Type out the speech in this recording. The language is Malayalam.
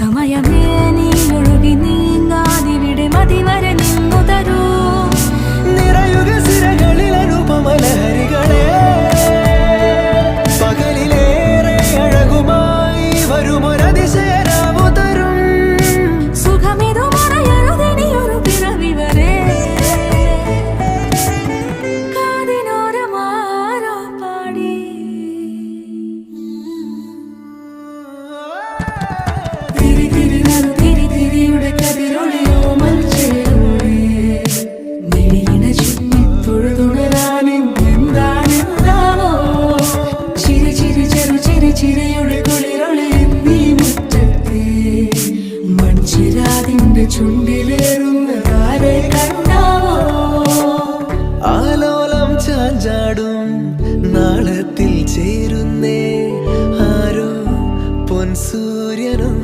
സമയമേ നീ ഒഴുകി നീങ്ങാതിവിടെ മതിവരെ നിന്നു തരൂ. നിറയുക സിരകളിൽ അനുപമലഹരികളെ, പകലിലേറെ അഴകുമായി വരുമൊരതിശയരാവു തരും. സുഖമിതു മറയരുതിനിയൊരു പിറവി വരെ. കാതിനോരമാരോ പാടി തിരി തിരി നറു തിരി തിരിയുടെ കതിരൊളിയോ മൽച്ചേരോടെ മിഴിയിണ ചുറ്റി തൊഴുതുണരാനെന്താണെന്താവോ. ചിരി ചിരി ചെറു ചിരി ചിരിയുടെ കുളിരൊളി നീ മുറ്റത്തെ മൺചിരാതിന്റെ ചുണ്ടിലേറുന്നതാരെ കണ്ടാവോ. ആലോലം ചാഞ്ചാടും നാളത്തിൽ ചേരുന്നേ ആരോ പൊൻസൂര്യനും.